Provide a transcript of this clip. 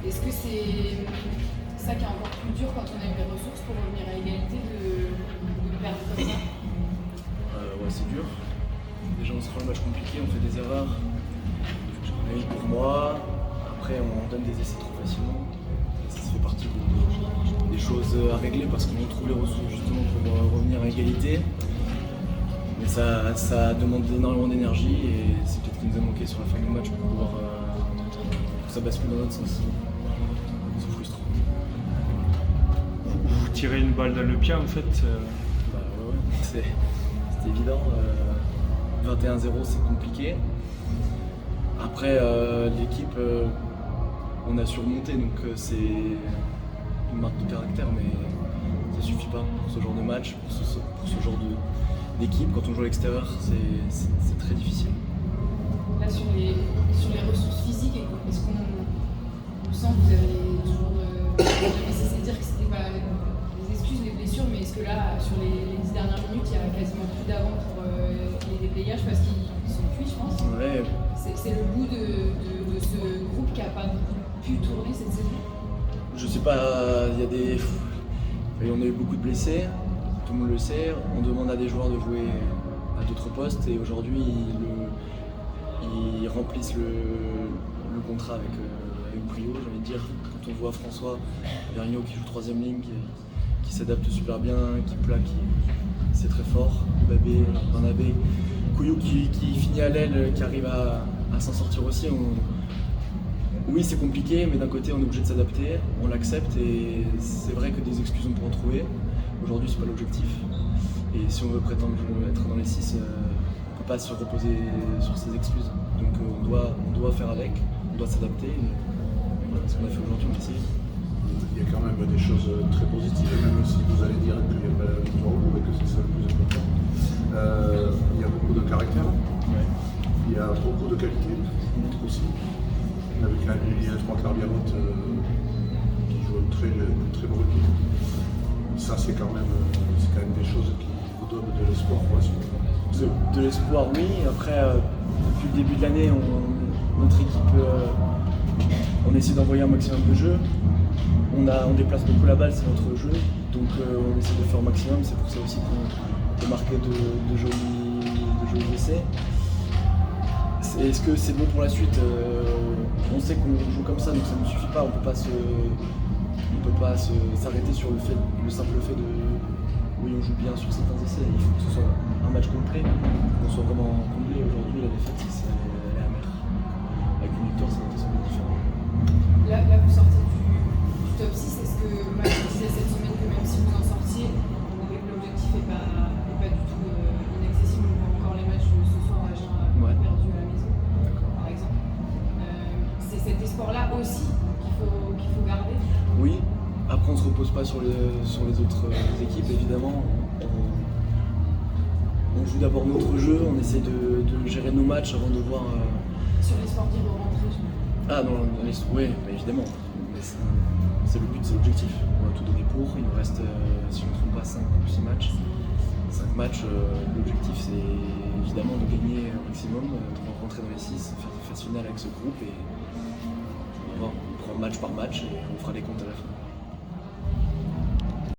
Est-ce que c'est ça qui est encore plus dur quand on a eu les ressources pour revenir à égalité de perdre comme ça? Ouais, c'est dur. Déjà, on se rend le match compliqué, on fait des erreurs. Et pour moi, après, on donne des essais trop facilement. Ça fait partie des choses à régler parce qu'on trouve les ressources justement pour revenir à égalité. Mais ça demande énormément d'énergie et c'est peut-être ce qui nous a manqué sur la fin du match pour pouvoir que ça bascule dans notre sens. C'est frustrant. Vous tirez une balle dans le pied en fait. Bah ouais, c'est évident. 21-0 c'est compliqué. Après l'équipe on a surmonté donc c'est une marque de caractère mais ça suffit pas pour ce genre de match, pour ce genre d'équipe. Quand on joue à l'extérieur c'est très difficile. Là sur les ressources physiques, est-ce qu'on sent que vous avez toujours jamais cessé de dire que c'était pas des excuses, des blessures, mais est-ce que là sur les 10 dernières minutes il y a quasiment plus d'avant pour les déplayages parce qu'ils sont cuits je pense? Ouais. C'est le bout de ce groupe qui n'a pas pu tourner cette saison? Je sais pas, on a eu beaucoup de blessés, tout le monde le sait. On demande à des joueurs de jouer à d'autres postes et aujourd'hui ils remplissent le contrat avec Brio, j'ai envie de dire. Quand on voit François Vergniaud qui joue troisième ligne, qui s'adapte super bien, qui plaque, c'est très fort. Babé, Barnabé, Couillou qui finit à l'aile, qui arrive à s'en sortir aussi. Oui, c'est compliqué, mais d'un côté, on est obligé de s'adapter, on l'accepte et c'est vrai que des excuses on peut en trouver. Aujourd'hui, c'est pas l'objectif. Et si on veut prétendre être dans les 6, on ne peut pas se reposer sur ces excuses. Donc on doit faire avec, on doit s'adapter. Et voilà ce qu'on a fait aujourd'hui, on va essayer. Il y a quand même des choses très positives, même si vous allez dire qu'il n'y a pas la victoire au bout et que c'est ça le plus important. Il y a beaucoup de caractère, Ouais. il y a beaucoup de qualité aussi. Avec un Julien Carbiarotte qui joue une très bonne équipe. Ça c'est quand même des choses qui vous donnent de l'espoir pour la suite. De l'espoir, oui. Après, depuis le début de l'année, notre équipe, on essaie d'envoyer un maximum de jeux. On déplace beaucoup la balle, c'est notre jeu. Donc on essaie de faire au maximum. C'est pour ça aussi qu'on peut marquer de jolis essais. Est-ce que c'est bon pour la suite? On sait qu'on joue comme ça, donc ça ne suffit pas. On ne peut pas s'arrêter sur le simple fait de oui on joue bien sur certains essais. Il faut que ce soit un match complet, qu'on soit vraiment comblé. Aujourd'hui la défaite elle est amère. Avec une victoire ça va être différent. Là vous sortez du top 6, est-ce que Max disait cette semaine que même si vous en sortiez, l'objectif n'est pas du tout inaccessible? On voit encore les matchs de ce soir à Agen perdu à la maison, par exemple. C'est cet espoir-là aussi qu'il faut garder? Oui, après on ne se repose pas sur les autres équipes, évidemment. On joue d'abord notre jeu, on essaie de gérer nos matchs avant de voir. Sur l'espoir d'y re-rentrer, Ah non, oui, évidemment. Mais c'est le but, c'est l'objectif. On va tout donner pour. Il nous reste, si on ne trompe pas, 5 ou 6 matchs. 5 matchs, l'objectif c'est évidemment de gagner un maximum, de rentrer dans les 6, faire des phases finales avec ce groupe et on va voir, on prend match par match et on fera les comptes à la fin.